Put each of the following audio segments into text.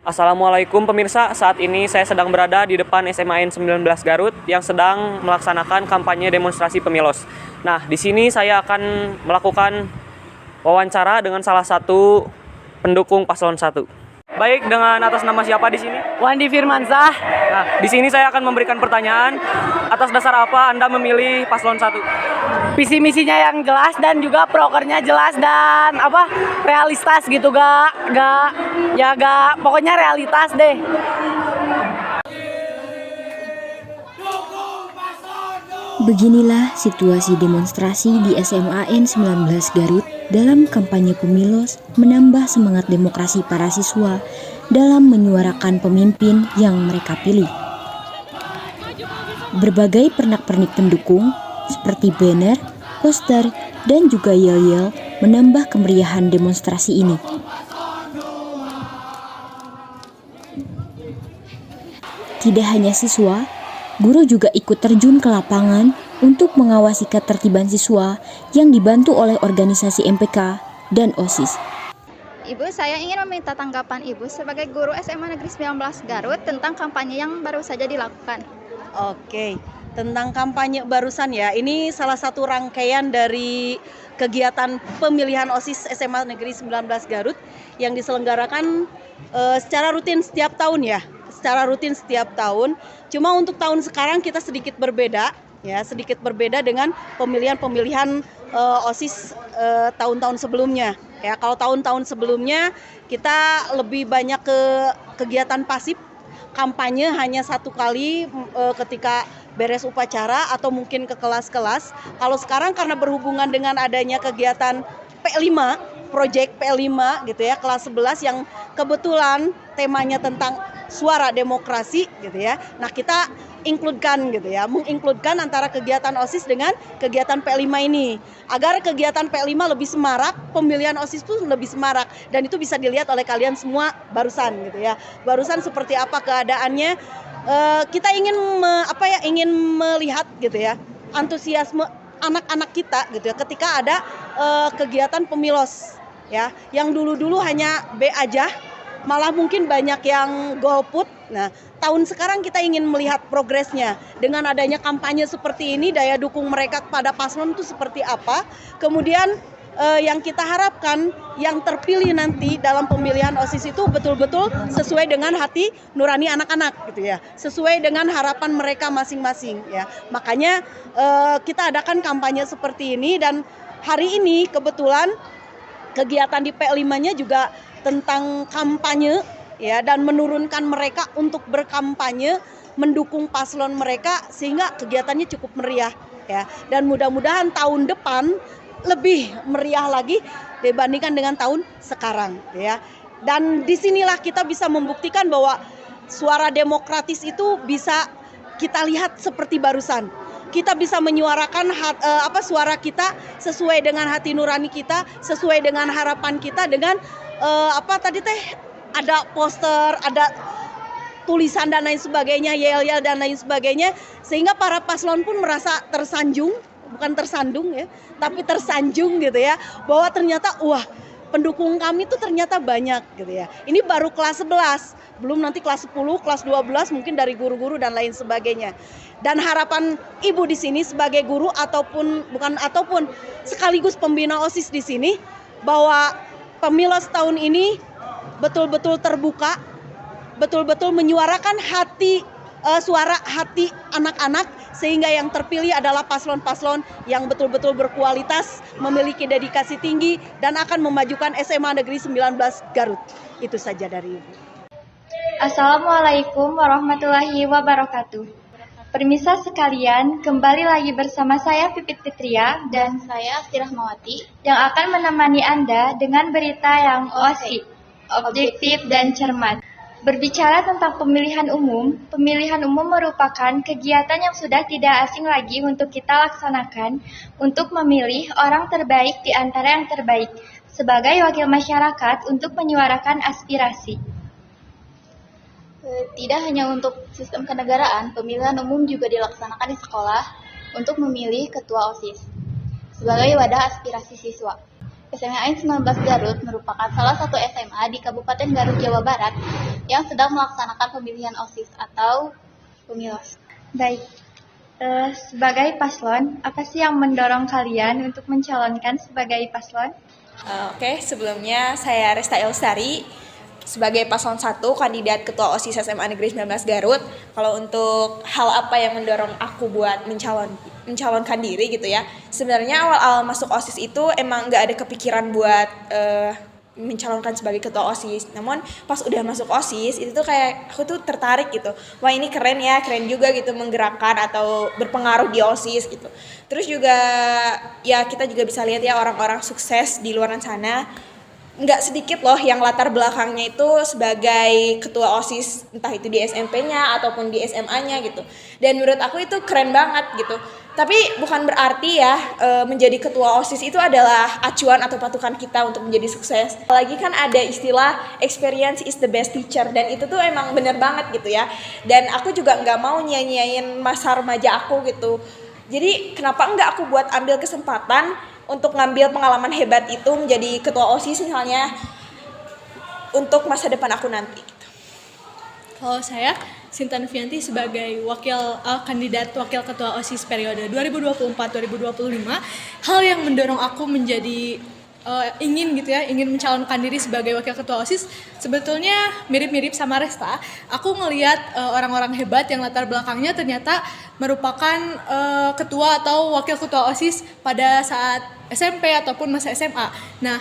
Assalamualaikum pemirsa, saat ini saya sedang berada di depan SMA N 19 Garut yang sedang melaksanakan kampanye demonstrasi pemilos. Nah, di sini saya akan melakukan wawancara dengan salah satu pendukung paslon 1. Baik, dengan atas nama siapa di sini? Wandi Firmansyah. Nah, di sini saya akan memberikan pertanyaan atas dasar apa Anda memilih paslon 1? Visi misinya yang jelas dan juga prokernya jelas dan realistas gitu, pokoknya realitas deh. Beginilah situasi demonstrasi di SMA N 19 Garut dalam kampanye pemilos menambah semangat demokrasi para siswa dalam menyuarakan pemimpin yang mereka pilih. Berbagai pernak-pernik pendukung seperti banner, poster, dan juga yel-yel menambah kemeriahan demonstrasi ini. Tidak hanya siswa, guru juga ikut terjun ke lapangan untuk mengawasi ketertiban siswa yang dibantu oleh organisasi MPK dan OSIS. Ibu, saya ingin meminta tanggapan Ibu sebagai guru SMA Negeri 19 Garut tentang kampanye yang baru saja dilakukan. Oke, tentang kampanye barusan ya, ini salah satu rangkaian dari kegiatan pemilihan OSIS SMA Negeri 19 Garut yang diselenggarakan secara rutin setiap tahun ya. Secara rutin setiap tahun. Cuma untuk tahun sekarang kita sedikit berbeda dengan pemilihan OSIS tahun-tahun sebelumnya. Ya, kalau tahun-tahun sebelumnya kita lebih banyak ke kegiatan pasif, kampanye hanya satu kali ketika beres upacara atau mungkin ke kelas-kelas. Kalau sekarang karena berhubungan dengan adanya kegiatan P5, project P5 gitu ya, kelas 11 yang kebetulan temanya tentang suara demokrasi gitu ya. Nah, kita menginkludkan antara kegiatan OSIS dengan kegiatan P5 ini. Agar kegiatan P5 lebih semarak, pemilihan OSIS pun lebih semarak, dan itu bisa dilihat oleh kalian semua barusan gitu ya. Barusan seperti apa keadaannya, kita ingin melihat gitu ya, antusiasme anak-anak kita gitu ya ketika ada kegiatan pemilos ya, yang dulu-dulu hanya B aja, malah mungkin banyak yang golput. Nah, tahun sekarang kita ingin melihat progresnya. Dengan adanya kampanye seperti ini, daya dukung mereka kepada paslon itu seperti apa. Kemudian yang kita harapkan yang terpilih nanti dalam pemilihan OSIS itu betul-betul sesuai dengan hati nurani anak-anak gitu ya. Sesuai dengan harapan mereka masing-masing ya. Makanya kita adakan kampanye seperti ini, dan hari ini kebetulan kegiatan di P5-nya juga tentang kampanye ya, dan menurunkan mereka untuk berkampanye mendukung paslon mereka sehingga kegiatannya cukup meriah ya, dan mudah-mudahan tahun depan lebih meriah lagi dibandingkan dengan tahun sekarang ya. Dan disinilah kita bisa membuktikan bahwa suara demokratis itu bisa kita lihat seperti barusan. Kita bisa menyuarakan suara kita sesuai dengan hati nurani kita, sesuai dengan harapan kita, dengan ada poster, ada tulisan dan lain sebagainya, yel-yel dan lain sebagainya, sehingga para paslon pun merasa tersanjung, bukan tersandung ya, tapi tersanjung gitu ya, bahwa ternyata pendukung kami itu ternyata banyak gitu ya. Ini baru kelas 11, belum nanti kelas 10, kelas 12 mungkin dari guru-guru dan lain sebagainya. Dan harapan Ibu di sini sebagai guru ataupun sekaligus pembina OSIS di sini, bahwa pemilos tahun ini betul-betul terbuka, betul-betul menyuarakan suara hati anak-anak, sehingga yang terpilih adalah paslon-paslon yang betul-betul berkualitas, memiliki dedikasi tinggi, dan akan memajukan SMA Negeri 19 Garut. Itu saja dari Ibu. Assalamualaikum warahmatullahi wabarakatuh. Permisa sekalian, kembali lagi bersama saya Pipit Fitria dan Saya Asti Rahmawati yang akan menemani Anda dengan berita yang objektif dan cermat. Berbicara tentang pemilihan umum merupakan kegiatan yang sudah tidak asing lagi untuk kita laksanakan untuk memilih orang terbaik di antara yang terbaik sebagai wakil masyarakat untuk menyuarakan aspirasi. Tidak hanya untuk sistem kenegaraan, pemilihan umum juga dilaksanakan di sekolah untuk memilih ketua OSIS sebagai wadah aspirasi siswa. SMAN 19 Garut merupakan salah satu SMA di Kabupaten Garut, Jawa Barat yang sedang melaksanakan pemilihan OSIS atau pemilos. Baik, sebagai paslon, apa sih yang mendorong kalian untuk mencalonkan sebagai paslon? Oke, sebelumnya saya Resta Elsari sebagai paslon 1 kandidat ketua OSIS SMA Negeri 19 Garut. Kalau untuk hal apa yang mendorong aku buat mencalonkan diri gitu ya. Sebenarnya awal-awal masuk OSIS itu emang nggak ada kepikiran buat mencalonkan sebagai ketua OSIS. Namun pas udah masuk OSIS itu tuh kayak aku tuh tertarik gitu. Wah, ini keren ya, keren juga gitu menggerakkan atau berpengaruh di OSIS gitu. Terus juga ya kita juga bisa lihat ya orang-orang sukses di luar sana. Nggak sedikit loh yang latar belakangnya itu sebagai ketua OSIS, entah itu di SMP-nya ataupun di SMA-nya gitu. Dan menurut aku itu keren banget gitu. Tapi bukan berarti ya menjadi ketua OSIS itu adalah acuan atau patokan kita untuk menjadi sukses. Apalagi kan ada istilah experience is the best teacher, dan itu tuh emang bener banget gitu ya. Dan aku juga nggak mau nyanyiin masa remaja aku gitu. Jadi kenapa enggak aku buat ambil kesempatan untuk ngambil pengalaman hebat itu menjadi ketua OSIS misalnya untuk masa depan aku nanti. Kalau saya Sinta Novianti sebagai kandidat wakil ketua OSIS periode 2024-2025, hal yang mendorong aku menjadi ingin mencalonkan diri sebagai wakil ketua OSIS sebetulnya mirip-mirip sama Resta. Aku ngelihat orang-orang hebat yang latar belakangnya ternyata merupakan ketua atau wakil ketua OSIS pada saat SMP ataupun masa SMA. Nah,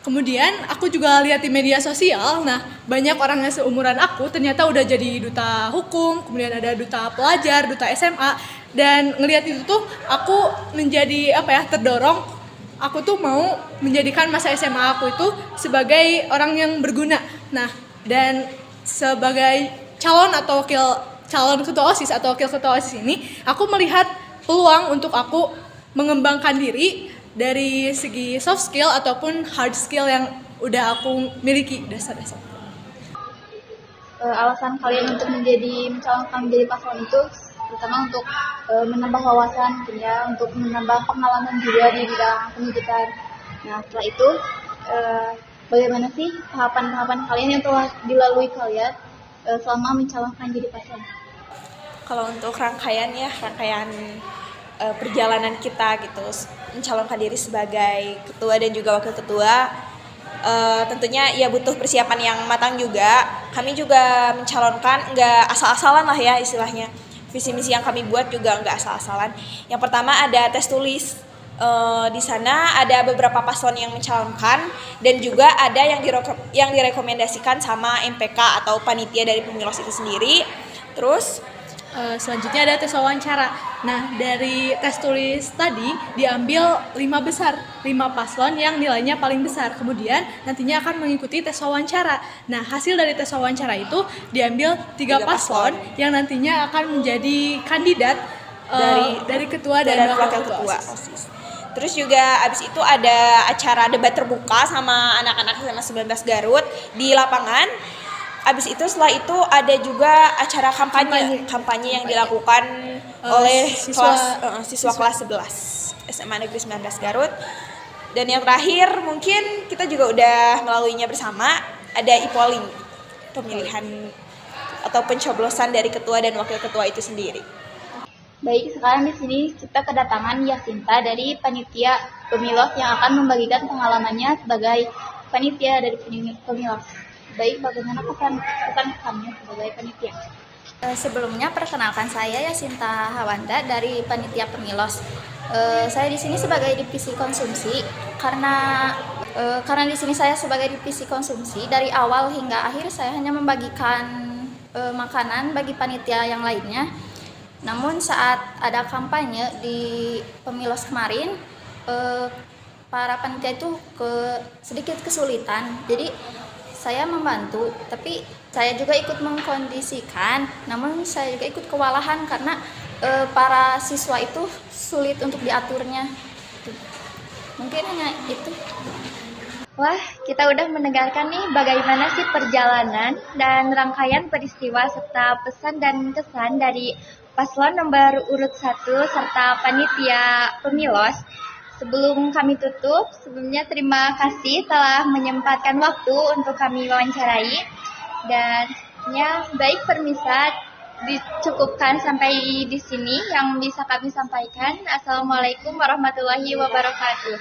kemudian aku juga lihat di media sosial, banyak orang yang seumuran aku ternyata udah jadi duta hukum, kemudian ada duta pelajar, duta SMA, dan ngelihat itu tuh aku menjadi terdorong. Aku tuh mau menjadikan masa SMA aku itu sebagai orang yang berguna. Nah, dan sebagai calon ketua OSIS atau wakil ketua OSIS ini, aku melihat peluang untuk aku mengembangkan diri dari segi soft skill ataupun hard skill yang udah aku miliki dasar-dasar. Alasan kalian untuk mencalonkan menjadi paslon itu terutama untuk menambah wawasan ya, untuk menambah pengalaman juga di bidang pendidikan. Nah, setelah itu bagaimana sih tahapan-tahapan kalian yang telah dilalui kalian selama mencalonkan jadi paslon? Kalau untuk rangkaian perjalanan kita gitu mencalonkan diri sebagai ketua dan juga wakil ketua, tentunya ya butuh persiapan yang matang juga. Kami juga mencalonkan nggak asal-asalan lah ya istilahnya. Visi misi yang kami buat juga nggak asal-asalan. Yang pertama ada tes tulis. Di sana ada beberapa paslon yang mencalonkan dan juga ada yang direkomendasikan sama MPK atau panitia dari pemilos itu sendiri. Terus selanjutnya ada tes wawancara. Nah, dari tes tulis tadi diambil 5 paslon yang nilainya paling besar. Kemudian nantinya akan mengikuti tes wawancara. Nah, hasil dari tes wawancara itu diambil 3 paslon yang nantinya akan menjadi kandidat dari ketua dan wakil ketua OSIS. Terus juga abis itu ada acara debat terbuka sama anak-anak SMA 19 Garut di lapangan. Abis itu setelah itu ada juga acara kampanye yang dilakukan oleh siswa kelas 11 SMA Negeri 19 Garut. Dan yang terakhir mungkin kita juga udah melaluinya bersama, ada e-polling, pemilihan atau pencoblosan dari ketua dan wakil ketua itu sendiri. Baik, sekarang di sini kita kedatangan Yasinta dari panitia pemilos yang akan membagikan pengalamannya sebagai panitia dari pemilos. Baik, bagaimana kesan-kesannya sebagai panitia? Sebelumnya perkenalkan saya Yasinta Hawanda dari panitia pemilos. Saya di sini sebagai divisi konsumsi karena di sini saya sebagai divisi konsumsi dari awal hingga akhir saya hanya membagikan makanan bagi panitia yang lainnya. Namun saat ada kampanye di pemilos kemarin, para panitia itu sedikit kesulitan. Jadi saya membantu, tapi saya juga ikut mengkondisikan, namun saya juga ikut kewalahan karena para siswa itu sulit untuk diaturnya. Mungkin hanya itu. Wah, kita udah mendengarkan nih bagaimana sih perjalanan dan rangkaian peristiwa serta pesan dan kesan dari paslon nomor urut 1 serta panitia pemilos. Sebelum kami tutup, sebelumnya terima kasih telah menyempatkan waktu untuk kami wawancarai. Dan ya, baik permisa, dicukupkan sampai di sini yang bisa kami sampaikan. Assalamualaikum warahmatullahi wabarakatuh.